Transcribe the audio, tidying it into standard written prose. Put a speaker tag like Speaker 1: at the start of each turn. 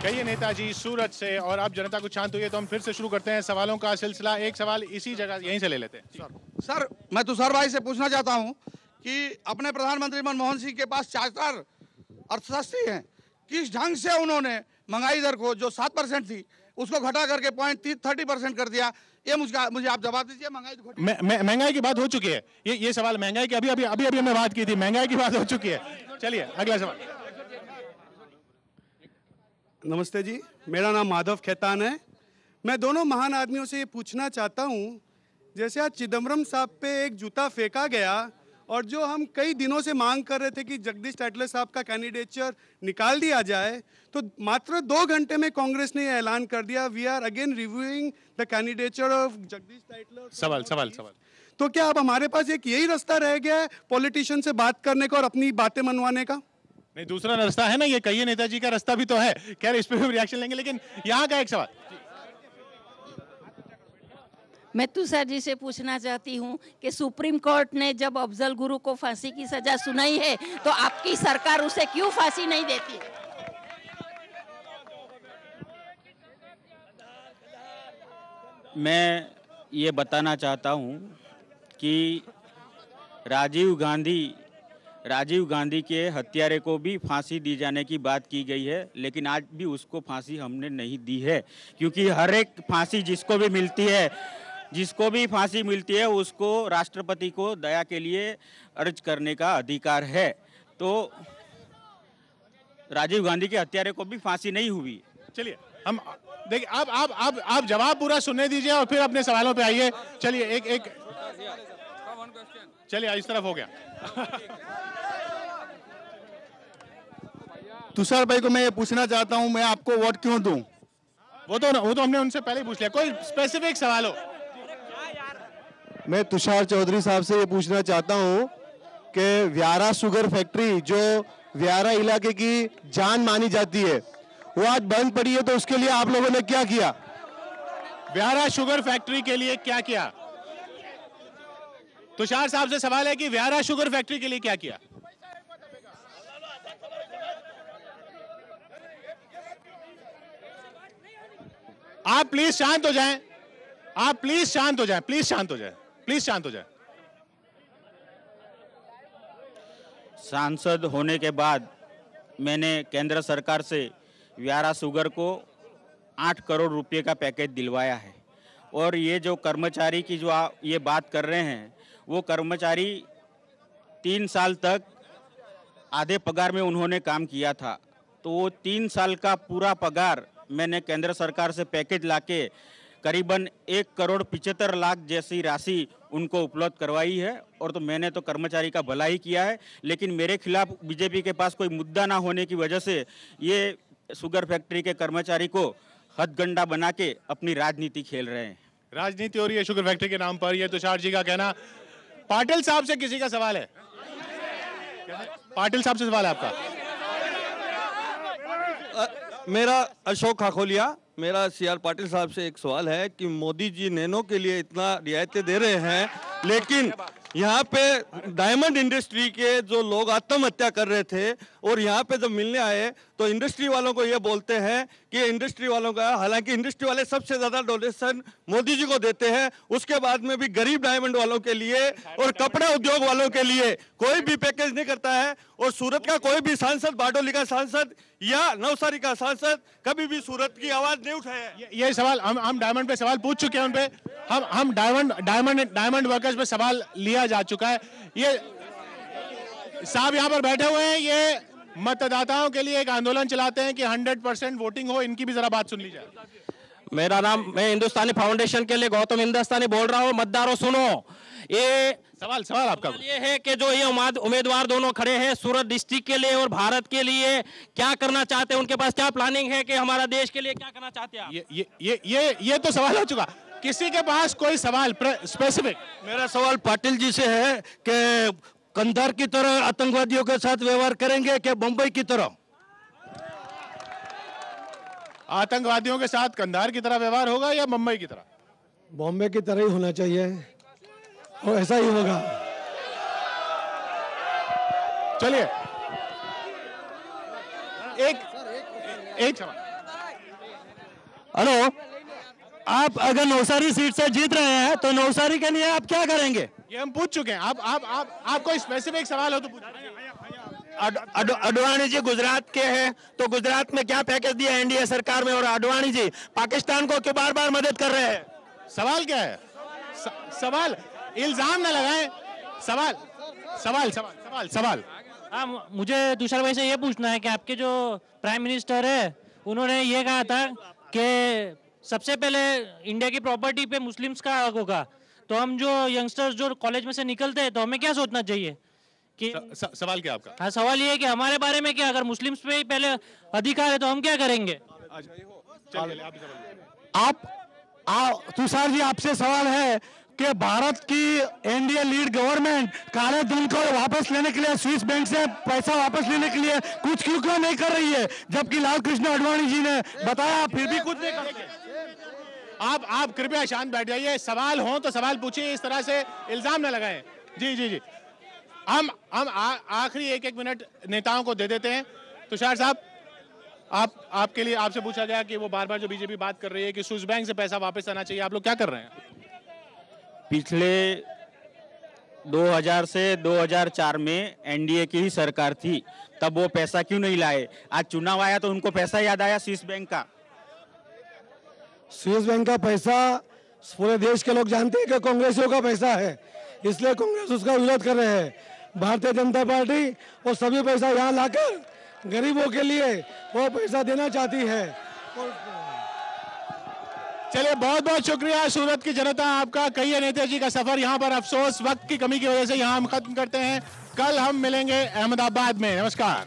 Speaker 1: कई नेताजी सूरत से। और अब जनता कुछ शांत हुई है तो हम फिर से शुरू करते हैं सवालों का सिलसिला। एक सवाल इसी जगह यहीं से ले लेते हैं।
Speaker 2: सर, मैं तुषार भाई से पूछना चाहता हूं कि अपने प्रधानमंत्री मनमोहन सिंह के पास 4 अर्थशास्त्री हैं, किस ढंग से उन्होंने महंगाई दर को जो 7% थी उसको घटा करके 30% कर दिया। ये मुझे आप जवाब दीजिए।
Speaker 1: महंगाई की बात हो चुकी है। ये सवाल महंगाई की अभी हमने बात की थी, महंगाई की बात हो चुकी है। चलिए अगला सवाल।
Speaker 3: नमस्ते जी, मेरा नाम माधव खेतान है। मैं दोनों महान आदमियों से ये पूछना चाहता हूँ, जैसे आज चिदम्बरम साहब पे एक जूता फेंका गया और जो हम कई दिनों से मांग कर रहे थे कि जगदीश टाइटलर साहब का कैंडिडेचर निकाल दिया जाए, तो मात्र 2 घंटे में कांग्रेस ने यह ऐलान कर दिया, we are again reviewing the candidature of Jagdish Tytler.
Speaker 1: सवाल
Speaker 3: तो क्या अब हमारे पास एक यही रास्ता रह गया है पॉलिटिशियन से बात करने का और अपनी बातें मनवाने का?
Speaker 1: नहीं, दूसरा रास्ता है ना, ये कई नेताजी का रास्ता भी तो है। खैर इस पे भी रिएक्शन लेंगे, लेकिन यहाँ का एक सवाल।
Speaker 4: मैं तुषार जी से पूछना चाहती हूँ कि सुप्रीम कोर्ट ने जब अफजल गुरु को फांसी की सजा सुनाई है तो आपकी सरकार उसे क्यों फांसी नहीं देती?
Speaker 5: मैं ये बताना चाहता हूँ कि राजीव गांधी के हत्यारे को भी फांसी दी जाने की बात की गई है, लेकिन आज भी उसको फांसी हमने नहीं दी है, क्योंकि हर एक फांसी जिसको भी फांसी मिलती है उसको राष्ट्रपति को दया के लिए अर्ज करने का अधिकार है। तो राजीव गांधी के हत्यारे को भी फांसी नहीं हुई।
Speaker 1: चलिए हम देखिए, आप जवाब पूरा सुनने दीजिए और फिर अपने सवालों पे आइए। चलिए चलिए इस तरफ हो गया।
Speaker 2: तुषार भाई को मैं ये पूछना चाहता हूं, मैं आपको वोट क्यों दूं?
Speaker 1: वो तो हमने उनसे पहले ही पूछ लिया। कोई स्पेसिफिक सवाल हो?
Speaker 6: मैं तुषार चौधरी साहब से ये पूछना चाहता हूं कि व्यारा शुगर फैक्ट्री जो व्यारा इलाके की जान मानी जाती है वो आज बंद पड़ी है, तो उसके लिए आप लोगों ने क्या किया?
Speaker 1: व्यारा शुगर फैक्ट्री के लिए क्या किया? तुषार साहब से सवाल है कि व्यारा शुगर फैक्ट्री के लिए क्या किया? आप प्लीज शांत हो जाएं। प्लीज शांत हो जाएं।
Speaker 5: सांसद होने के बाद मैंने केंद्र सरकार से व्यारा शुगर को 8 करोड़ रुपए का पैकेज दिलवाया है। और ये जो कर्मचारी की जो ये बात कर रहे हैं, वो कर्मचारी 3 साल तक आधे पगार में उन्होंने काम किया था, तो वो 3 साल का पूरा पगार मैंने केंद्र सरकार से पैकेज लाके करीबन 1 करोड़ 75 लाख जैसी राशि उनको उपलब्ध करवाई है। और तो मैंने तो कर्मचारी का भला ही किया है, लेकिन मेरे खिलाफ बीजेपी के पास कोई मुद्दा ना होने की वजह से ये शुगर फैक्ट्री के कर्मचारी को हथगंडा बना के अपनी राजनीति खेल रहे हैं।
Speaker 1: राजनीति हो रही है शुगर फैक्ट्री के नाम पर, ये तुषार जी का कहना। पाटिल साहब से किसी का सवाल है? पाटिल साहब से सवाल है आपका?
Speaker 7: मेरा अशोक खाखोलिया, मेरा सीआर पाटिल साहब से एक सवाल है कि मोदी जी नैनो के लिए इतना रियायतें दे रहे हैं, लेकिन यहाँ पे डायमंड इंडस्ट्री के जो लोग आत्महत्या कर रहे थे और यहाँ पे जब मिलने आए तो इंडस्ट्री वालों को ये बोलते हैं कि इंडस्ट्री वालों का, हालांकि इंडस्ट्री वाले सबसे ज्यादा डोनेशन मोदी जी को देते हैं, उसके बाद में भी गरीब डायमंड वालों के लिए और कपड़े उद्योग वालों के लिए कोई भी पैकेज नहीं करता है। और सूरत का कोई भी सांसद, बारडोली का सांसद या नवसारी का सांसद कभी भी सूरत की आवाज नहीं उठाया।
Speaker 1: ये सवाल हम डायमंड पे सवाल पूछ चुके हैं, उनपे हम डायमंड वर्कर्स पे सवाल लिया जा चुका है। ये साहब यहाँ पर बैठे हुए हैं, ये मतदाताओं के लिए एक आंदोलन चलाते हैं कि 100% वोटिंग हो। इनकी भी जरा बात सुन लीजिए।
Speaker 8: मैं हिंदुस्तानी फाउंडेशन के लिए गौतम हिंदुस्तानी बोल रहा हूँ। मतदारों सुनो, ये
Speaker 1: सवाल आपका
Speaker 8: ये है कि जो ये उम्मीदवार दोनों खड़े हैं सूरत डिस्ट्रिक्ट के लिए और भारत के लिए, क्या करना चाहते हैं? उनके पास क्या प्लानिंग है कि हमारा देश के लिए क्या करना चाहते हैं?
Speaker 1: ये तो सवाल हो चुका। किसी के पास कोई सवाल स्पेसिफिक?
Speaker 6: मेरा सवाल पाटिल जी से है कि कंधार की तरह आतंकवादियों के साथ व्यवहार करेंगे कि मुंबई की तरह?
Speaker 1: आतंकवादियों के साथ कंधार की तरह व्यवहार होगा या मुंबई की तरह?
Speaker 6: बॉम्बे की तरह ही होना चाहिए और ऐसा ही होगा।
Speaker 1: चलिए एक सवाल।
Speaker 9: हेलो, आप अगर नौसारी सीट से जीत रहे हैं तो नौसारी के लिए आप क्या करेंगे?
Speaker 1: ये हम पूछ चुके हैं। आप कोई स्पेसिफिक सवाल हो तो पूछिए।
Speaker 9: अडवाणी जी गुजरात के हैं, तो गुजरात में क्या पैकेज दिया एनडीए सरकार में, और अडवाणी जी पाकिस्तान को क्यों बार बार मदद कर रहे हैं?
Speaker 1: सवाल क्या है? सवाल, इल्जाम ना लगाएं। सवाल सवाल सवाल सवाल सवाल।
Speaker 10: हाँ, मुझे तुषार भाई से ये पूछना है कि आपके जो प्राइम मिनिस्टर है उन्होंने ये कहा था कि सबसे पहले इंडिया की प्रॉपर्टी पे मुस्लिम्स का हक होगा, तो हम जो यंगस्टर्स जो कॉलेज में से निकलते हैं तो हमें क्या सोचना चाहिए कि
Speaker 1: सवाल क्या आपका?
Speaker 10: हाँ, सवाल ये है कि हमारे बारे में क्या, अगर मुस्लिम्स पे ही पहले अधिकार है तो हम क्या करेंगे?
Speaker 9: तुषार जी, आपसे सवाल है कि भारत की एनडीए लीड गवर्नमेंट काले धन को वापस लेने के लिए, स्विस बैंक से पैसा वापस लेने के लिए कुछ क्यों नहीं कर रही है, जबकि लाल कृष्ण आडवाणी जी ने बताया फिर भी कुछ नहीं कर रही है।
Speaker 1: आप कृपया शांत बैठ जाइए। सवाल हो तो सवाल पूछिए, इस तरह से इल्जाम ना लगाएं। जी जी जी, हम आखिरी एक मिनट नेताओं को दे देते हैं। तुषार साहब, आपके लिए आपसे पूछा गया कि वो बार बार जो बीजेपी बात कर रही है कि स्विस बैंक से पैसा वापस आना चाहिए, आप लोग क्या कर रहे हैं?
Speaker 5: पिछले 2000 से 2004 में एनडीए की ही सरकार थी, तब वो पैसा क्यों नहीं लाए? आज चुनाव आया तो उनको पैसा याद आया स्विस बैंक का।
Speaker 9: स्विस बैंक का पैसा पूरे देश के लोग जानते हैं कि कांग्रेसियों का पैसा है, इसलिए कांग्रेस उसका विरोध कर रहे हैं। भारतीय जनता पार्टी वो सभी पैसा यहाँ लाकर गरीबों के लिए वो पैसा देना चाहती है।
Speaker 1: चलिए, बहुत बहुत शुक्रिया सूरत की जनता आपका। कहिए नेताजी का सफर यहाँ पर अफसोस वक्त की कमी की वजह से यहाँ हम खत्म करते हैं। कल हम मिलेंगे अहमदाबाद में। नमस्कार।